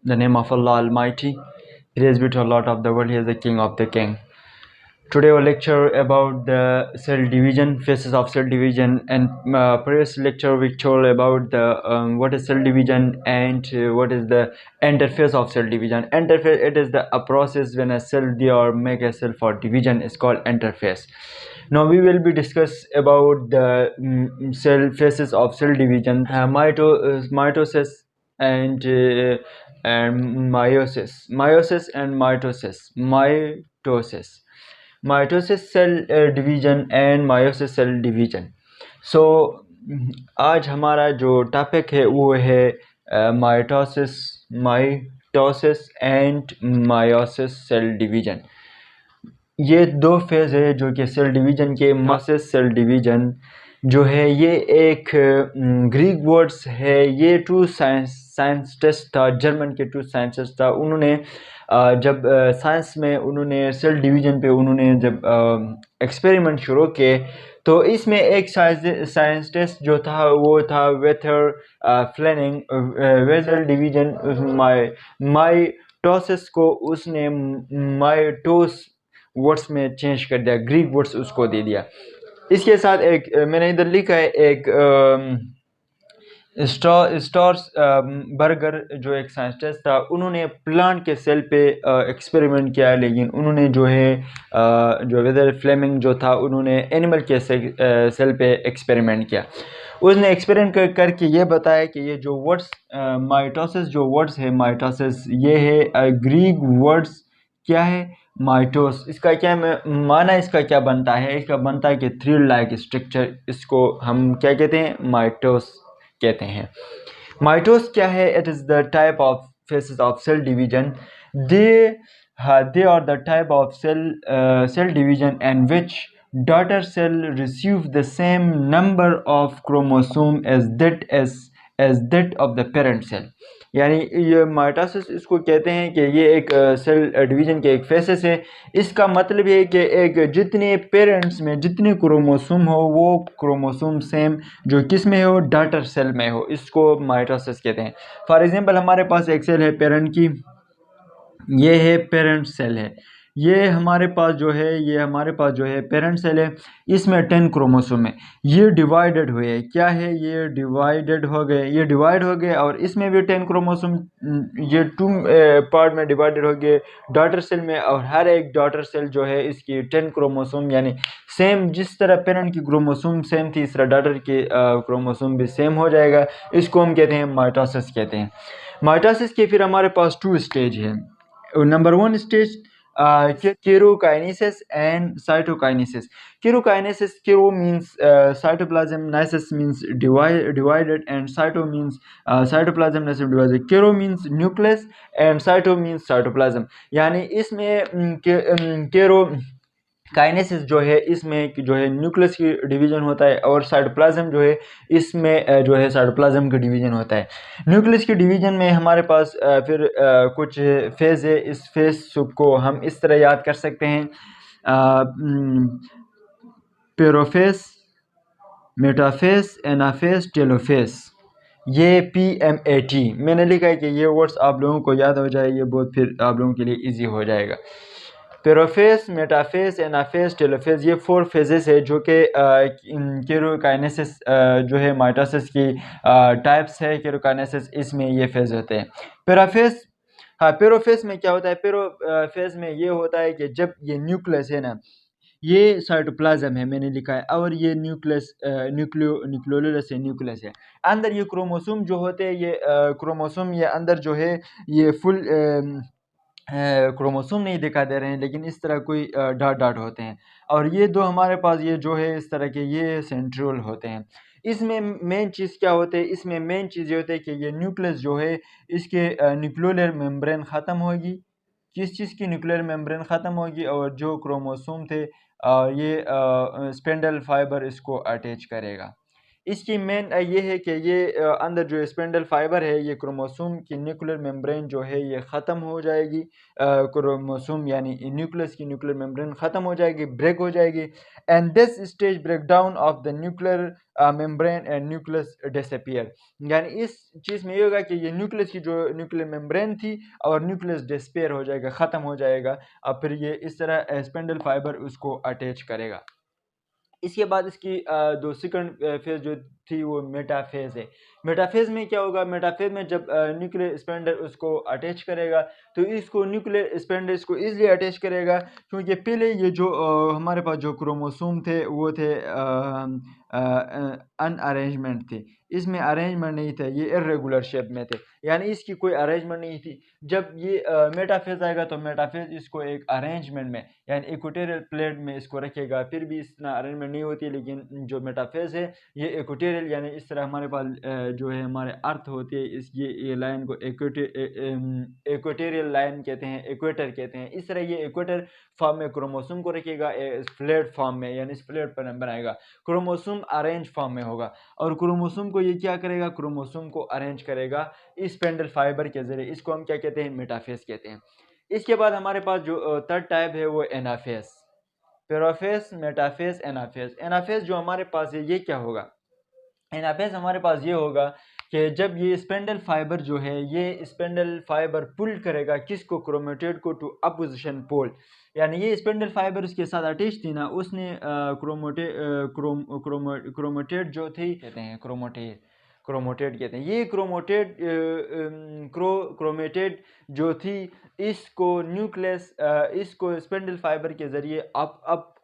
The name of Allah Almighty. Praise be to Allah of the world. He is the King of the King. Today we lecture about the cell division, phases of cell division, and previous lecture we told about the what is cell division and what is the interface of cell division. Interface, it is a process when a cell or make a cell for division is called interface. Now we will be discuss about the cell phases of cell division, mitosis and meiosis, and mitosis cell division and meiosis cell division. So आज हमारा जो topic है वो है mitosis and meiosis cell division. ये दो phase है जो कि सेल डिवीजन के। मायोसिस सेल डिवीजन जो है ये एक ग्रीक वर्ड्स है। ये टू साइंटिस्ट था, जर्मन के टू साइंटिस्ट था। उन्होंने जब साइंस में उन्होंने सेल डिवीजन पे उन्होंने जब एक्सपेरिमेंट शुरू किए तो इसमें एक साइंटिस्ट जो था वो था वेथर फ्लेमिंग। सेल डिवीजन माइटोसिस को उसने माइटोस वर्ड्स में चेंज कर दिया, ग्रीक वर्ड्स उसको दे दिया। इसके साथ एक मैंने इधर लिखा है एक स्टॉर्स बर्गर जो एक साइंटिस्ट था, उन्होंने प्लांट के सेल पे एक्सपेरिमेंट किया, लेकिन उन्होंने जो है जो वेदर फ्लेमिंग जो था उन्होंने एनिमल के सेल पे एक्सपेरिमेंट किया। उसने एक्सपेरिमेंट करके ये बताया कि ये जो वर्ड्स माइटोसिस जो वर्ड्स है, माइटोसिस ये है ग्रीक वर्ड्स क्या है, माइटोस। इसका क्या माना, इसका क्या बनता है? इसका बनता है कि थ्रिल लाइक स्ट्रक्चर, इसको हम क्या कहते हैं, माइटोस कहते हैं। माइटोस क्या है? It is the type of phases of cell division. They are the type of cell division and which daughter cell receive the same number of chromosome as that of the parent cell। यानी ये mitosis इसको कहते हैं कि ये एक cell division के एक फेसेस है। इसका मतलब ये है कि एक जितने पेरेंट्स में जितने क्रोमोसोम हो वो क्रोमोसोम सेम जो किस में हो, डॉटर सेल में हो, इसको माइटोसिस कहते हैं। फॉर एग्जांपल हमारे पास एक सेल है पेरेंट की, ये है पेरेंट सेल है। ये हमारे पास जो है पेरेंट सेल है। इसमें 10 क्रोमोसोम है। ये डिवाइडेड हुए, क्या है, ये डिवाइड हो गए और इसमें भी 10 क्रोमोसोम, ये 2 पार्ट में डिवाइडेड हो गए डॉटर सेल में। और हर एक डॉटर सेल जो है इसकी 10 क्रोमोसोम, यानी सेम जिस तरह पेरेंट की क्रोमोसोम सेम थी इस तरह डॉटर के क्रोमोसोम भी सेम हो जाएगा। इसको हम कहते हैं माइटोसिस कहते हैं। माइटोसिस के फिर हमारे पास 2 स्टेज है। Number 1 stage kerokinesis and cytokinesis। Kerokinesis, kero means cytoplasm, kinesis means divided, and cyto means cytoplasm divided। kero means nucleus and cyto means cytoplasm। यानी इसमें केरो काइनेसिस जो है इसमें जो है न्यूक्लियस की डिवीजन होता है और साइटोप्लाज्म जो है इसमें जो है साइटोप्लाज्म का डिवीजन होता है। न्यूक्लियस की डिवीजन में हमारे पास फिर कुछ फेज़ है। इस फेज़ को हम इस तरह याद कर सकते हैं, पेरोफेस, मेटाफेस, एनाफेस, टेलोफेस। ये PMAT मैंने लिखा है कि ये वर्ड्स आप लोगों को याद हो जाए, ये बहुत फिर आप लोगों के लिए इजी हो जाएगा। पेरोफेस, मेटाफेस, एनाफेस, टेलोफेस, ये 4 फेजेस है जो कि केरोकाइनेसिस जो है माइटोसिस की टाइप्स है। केरोकाइनेसिस इसमें ये फेज होते हैं। पेरोफेस, हाँ, पेरोफेस में क्या होता है? पेरोफेस में ये होता है कि जब ये न्यूक्लियस है ना, ये साइटोप्लाज्म है मैंने लिखा है, और ये न्यूक्लियस न्यूक्लियोलस है, न्यूक्लियस है। अंदर ये क्रोमोसोम जो होते हैं, ये क्रोमोसोम ये अंदर जो है ये फुल क्रोमोसोम नहीं दिखा दे रहे हैं, लेकिन इस तरह कोई डॉट डॉट होते हैं। और ये दो हमारे पास ये जो है इस तरह के ये सेंट्रियोल होते हैं। इसमें मेन चीज़ क्या होते हैं? इसमें मेन चीज़ ये होती है कि ये न्यूक्लियस जो है इसके न्यूक्लियोलर मेम्ब्रेन ख़त्म होगी। किस चीज़ की न्यूक्लियर मेम्ब्रेन ख़त्म होगी? और जो क्रोमोसोम थे ये स्पेंडल फाइबर इसको अटैच करेगा। इसकी मेन ये है कि ये अंदर जो स्पेंडल फाइबर है, ये क्रोमोसोम की न्यूक्लियर मेम्ब्रेन जो है ये ख़त्म हो जाएगी। क्रोमोसोम यानी न्यूक्लियस की न्यूक्लियर मेम्ब्रेन ख़त्म हो जाएगी, ब्रेक हो जाएगी। And this stage break down of the nuclear membrane and nucleus disappear. यानी इस चीज़ में ये होगा कि ये न्यूक्लियस की जो न्यूक्लियर मेम्ब्रेन थी और न्यूक्लियस डिसअपीयर हो जाएगा, ख़त्म हो जाएगा। अब फिर ये इस तरह स्पेंडल फाइबर उसको अटैच करेगा। इसके बाद इसकी जो सेकंड फेज जो थी वो मेटाफेज है। मेटाफेज में क्या होगा, मेटाफेज में जब न्यूक्लियर स्पेंडर उसको अटैच करेगा तो इसको न्यूक्लियर स्पेंडर इसको इसलिए अटैच करेगा क्योंकि पहले ये जो हमारे पास जो क्रोमोसोम थे वो थे अनअरेंजमेंट थे, इसमें अरेंजमेंट नहीं था, ये इरेगुलर शेप में थे, यानी इसकी कोई अरेंजमेंट नहीं थी। जब ये मेटाफेज आएगा तो मेटाफेज इसको एक अरेंजमेंट में यानी इक्वेटोरियल प्लेट में इसको रखेगा, फिर भी इतना अरेंजमेंट नहीं होती। लेकिन जो मेटाफेज है ये इक्वेटोरियल यानी इस तरह हमारे पास जो है हमारे अर्थ होती है, इस ये लाइन को इक्वेटोरियल लाइन कहते हैं, इक्वेटर कहते हैं। इस तरह ये इक्वेटर फॉर्म में क्रोमोसोम को रखेगा, फ्लैट फॉर्म में यानी इस फ्लैट पर बनाएगा। क्रोमोसोम अरेंज फॉर्म में होगा और क्रोमोसोम को ये क्या करेगा, क्रोमोसोम को अरेंज करेगा स्पेंडल फाइबर के जरिए। इसको हम क्या कहते हैं, मेटाफेज कहते हैं। इसके बाद हमारे पास जो थर्ड टाइप है वो anaphase. Prophase, metaphase, anaphase. Anaphase जो हमारे पास है ये क्या होगा, एनाफेज हमारे पास ये होगा कि जब ये स्पेंडल फाइबर जो है ये स्पेंडल फाइबर पुल करेगा किसको, क्रोमेटेड को, टू अपोजिशन पोल। यानी ये स्पेंडल फाइबर उसके साथ अटैच थी ना, उसने क्रोमेटेड जो थी कहते हैं क्रोमोटेड कहते हैं, ये क्रोमेटेड जो थी इसको न्यूक्लियस इसको स्पेंडल फाइबर के ज़रिए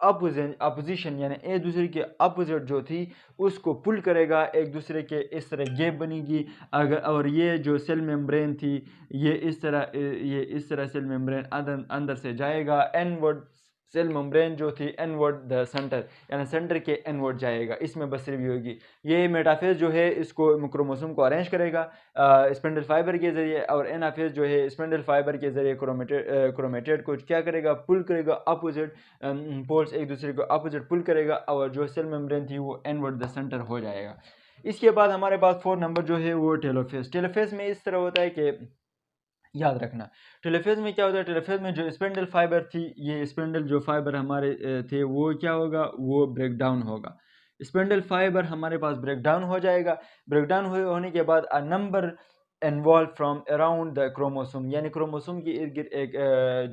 अपोजिशन यानी एक दूसरे के अपोजिट जो थी उसको पुल करेगा, एक दूसरे के इस तरह गैप बनेगी। अगर और ये जो सेल मेम्ब्रेन थी ये इस तरह सेल मेम्ब्रेन अंदर से जाएगा, एनवर्ड सेल मेम्ब्रेन जो थी एनवर्ड द सेंटर यानी सेंटर के एनवर्ड जाएगा, इसमें बसरी भी होगी। ये मेटाफेज जो है इसको क्रोमोसोम को अरेंज करेगा स्पेंडल फाइबर के जरिए, और एनाफेज जो है स्पेंडल फाइबर के जरिए क्रोमेटेड को क्या करेगा, पुल करेगा अपोजिट पोल्स, एक दूसरे को अपोजिट पुल करेगा और जो सेल मेम्ब्रेन थी वो एनवर्ड द सेंटर हो जाएगा। इसके बाद हमारे पास 4 नंबर जो है वो टेलोफेज। टेलोफेज में इस तरह होता है कि याद रखना, टेलोफेज में क्या होता है, टेलोफेज में जो स्पेंडल फाइबर थी ये स्पेंडल जो फाइबर हमारे थे वो क्या होगा, वो ब्रेक डाउन होगा। स्पेंडल फाइबर हमारे पास ब्रेक डाउन हो जाएगा। ब्रेक डाउन होने के बाद a number involve from around the chromosome, यानी क्रोमोसोम के इर्द गिर्द एक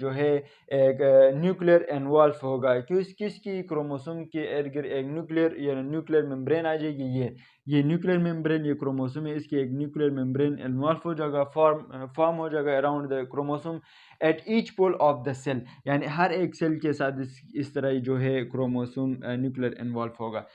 जो है एक न्यूक्लियर इन्वॉल्व होगा। किसकी, क्रोमोसोम के इर्द गिर्द एक न्यूक्लियर मेम्ब्रेन आ जाएगी। ये न्यूक्लियर मेम्ब्रेन, ये क्रोमोसोम है, इसकी एक न्यूक्लियर मेम्ब्रेन इन्वॉल्व हो जाएगा, फॉर्म हो जाएगा around the chromosome at each pole of the cell, यानी हर एक सेल के साथ इस तरह जो है क्रोमोसोम न्यूक्लियर इन्वॉल्व होगा।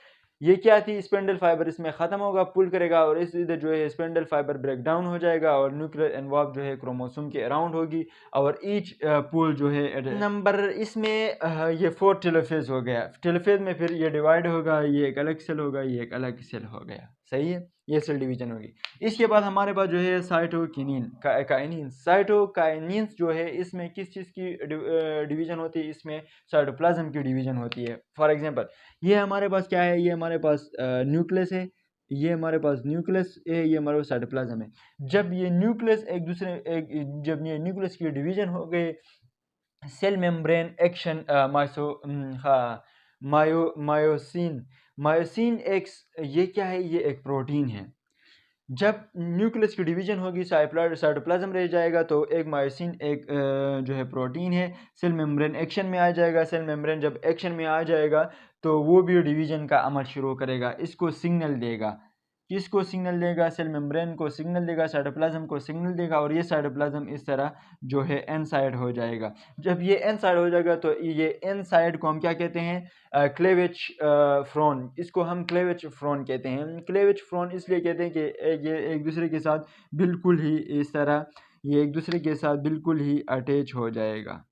ये क्या थी, स्पेंडल फाइबर इसमें ख़त्म होगा, पुल करेगा और इस इधर जो है स्पेंडल फाइबर ब्रेक डाउन हो जाएगा और न्यूक्लियर इन्वॉल्व जो है क्रोमोसोम के अराउंड होगी और ईच पुल जो है नंबर इसमें ये 4 टेलोफेज हो गया। टेलोफेज में फिर ये डिवाइड होगा, ये एक अलग सेल होगा, ये एक अलग सेल हो गया, सही है, ये सेल डिवीजन होगी। इसके बाद हमारे पास जो है साइटोकिनिन काइनिन। साइटोकाइनिन्स जो है इसमें किस चीज़ की डिवीजन होती है, इसमें साइटोप्लाज्म की डिवीजन होती है। फॉर एग्जांपल ये हमारे पास क्या है, ये हमारे पास न्यूक्लियस है, ये हमारे पास न्यूक्लियस है, ये हमारे पास साइटोप्लाज्म है। जब ये न्यूक्लियस जब ये न्यूक्लियस की डिवीजन हो गए, सेल मेम्ब्रेन एक्शन हाँ मायोसिन, मायोसिन एक्स, ये क्या है, ये एक प्रोटीन है। जब न्यूक्लियस की डिवीजन होगी साइटोप्लाज्म रह जाएगा तो एक मायोसिन एक जो है प्रोटीन है, सेल मेम्ब्रेन एक्शन में आ जाएगा। सेल मेम्ब्रेन जब एक्शन में आ जाएगा तो वो भी डिवीजन का अमल शुरू करेगा, इसको सिग्नल देगा। किसको सिग्नल देगा, सेल मेम्ब्रेन को सिग्नल देगा, साइटोप्लाज्म को सिग्नल देगा और ये साइटोप्लाज्म इस तरह जो है एन साइड हो जाएगा। जब ये एन साइड हो जाएगा तो ये एन साइड को हम क्या कहते हैं, क्लेवेज फ्रॉन, इसको हम क्लेवेज फ्रॉन कहते हैं। क्लेवेज फ्रॉन इसलिए कहते हैं कि ये एक दूसरे के साथ बिल्कुल ही इस तरह ये एक दूसरे के साथ बिल्कुल ही अटैच हो जाएगा।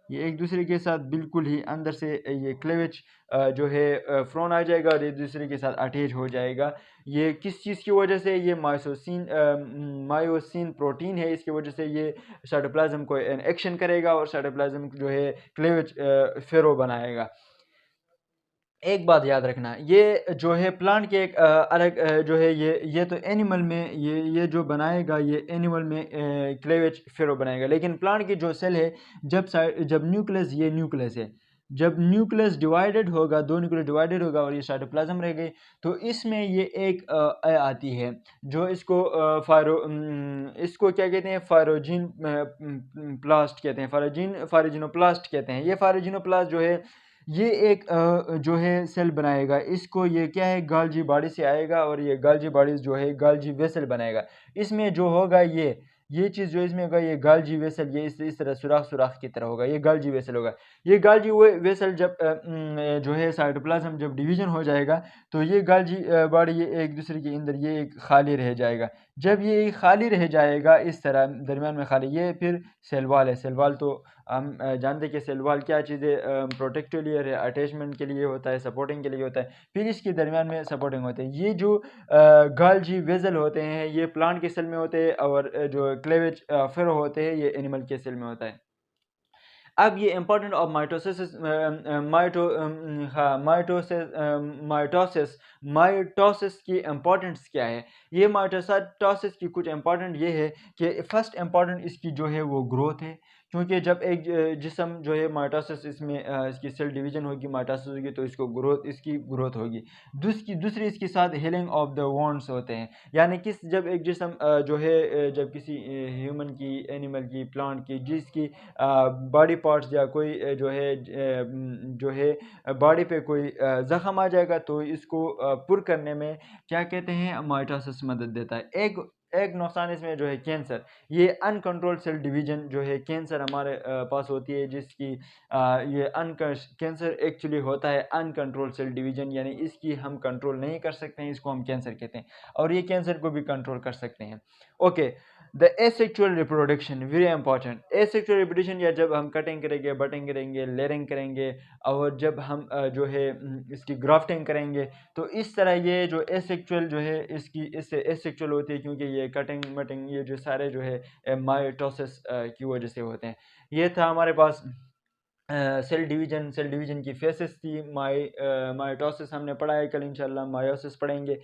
ये एक दूसरे के साथ बिल्कुल ही अंदर से ये क्लेवेज जो है फ्रॉन आ जाएगा और एक दूसरे के साथ अटैच हो जाएगा। ये किस चीज़ की वजह से, ये मायोसिन प्रोटीन है, इसकी वजह से ये साइटोप्लाज्म को एक्शन करेगा और साइटोप्लाज्म जो है क्लेवेज फेरो बनाएगा। एक बात याद रखना, ये जो है प्लांट के एक अलग जो है ये तो एनिमल में ये जो बनाएगा ये एनिमल में क्लेवेज फेरो बनाएगा, लेकिन प्लांट की जो सेल है, जब न्यूक्लियस, ये न्यूक्लियस है, जब न्यूक्लियस डिवाइडेड होगा, दो न्यूक्लियस डिवाइडेड होगा और ये साइटोप्लाज्म रह गई, तो इसमें ये एक आती है जो इसको क्या कहते हैं, फायरोजीन प्लास्ट कहते हैं, फायरोजिनोप्लास्ट कहते हैं। ये फायरोजिनोप्लास्ट जो है ये एक जो है सेल बनाएगा, इसको ये क्या है, गाल्जी बॉडी से आएगा और ये गाल्जी बॉडी जो है गाल्जी वेसल बनाएगा। इसमें जो होगा ये चीज़ जो इसमें होगा, ये गाल्जी वेसल, ये इस तरह सुराख सुराख की तरह होगा, ये गाल्जी वेसल होगा। ये गाल्जी वेसल जब जो है साइटोप्लाज्म जब डिवीजन हो जाएगा, तो ये गाल्जी बॉडी ये एक दूसरे के अंदर ये एक खाली रह जाएगा। जब ये खाली रह जाएगा इस तरह दरमियान में खाली, ये फिर सेल वॉल है। सेल वॉल तो हम जानते हैं कि सेल वॉल क्या चीज़ है, प्रोटेक्टिव लेयर है, अटैचमेंट के लिए होता है, सपोर्टिंग के लिए होता है, फिर इसके दरमियान में सपोर्टिंग होते हैं। ये जो गाल्जी वेजल होते हैं ये प्लांट के सेल में होते हैं, और जो क्लेवेज फेरो होते हैं ये एनिमल के सेल में होता है। अब ये इम्पोर्टेंट ऑफ माइटोसिस, हाँ, माइटोसिस की इम्पोर्टेंस क्या है। ये माइटोसिस की कुछ इम्पोर्टेंट ये है कि फर्स्ट इम्पोर्टेंट इसकी जो है वो ग्रोथ है, क्योंकि जब एक जिसम जो है माइटोसिस, इसमें इसकी सेल डिवीजन होगी, माइटोसिस होगी, तो इसकी ग्रोथ होगी। दूसरी इसके साथ हीलिंग ऑफ द वॉन्ड्स होते हैं, यानी जब एक जिसम जो है जब किसी ह्यूमन की, एनिमल की, प्लांट की, जिसकी बॉडी पार्ट्स या कोई जो है बॉडी पे कोई ज़ख़म आ जाएगा, तो इसको पुर करने में क्या कहते हैं, माइटोसिस मदद देता है। एक एक नुकसान इसमें जो है कैंसर, ये अनकंट्रोल सेल डिवीजन जो है, कैंसर हमारे पास होती है, जिसकी ये कैंसर एक्चुअली होता है अनकंट्रोल सेल डिवीजन, यानी इसकी हम कंट्रोल नहीं कर सकते हैं, इसको हम कैंसर कहते हैं, और ये कैंसर को भी कंट्रोल कर सकते हैं। Okay, the asexual reproduction very important. Asexual reproduction, या जब हम कटिंग करेंगे, बटिंग करेंगे, लेयरिंग करेंगे, और जब हम जो है इसकी ग्राफ्टिंग करेंगे, तो इस तरह ये जो एसेक्सुअल जो है इससे एसेक्सुअल होती है, क्योंकि ये कटिंग मटिंग ये जो सारे जो है माइटोसिस की वजह से होते हैं। ये था हमारे पास सेल डिवीजन की फेसेस थी। माइटोसिस हमने पढ़ा है, कल इंशाल्लाह मायोसिस पढ़ेंगे।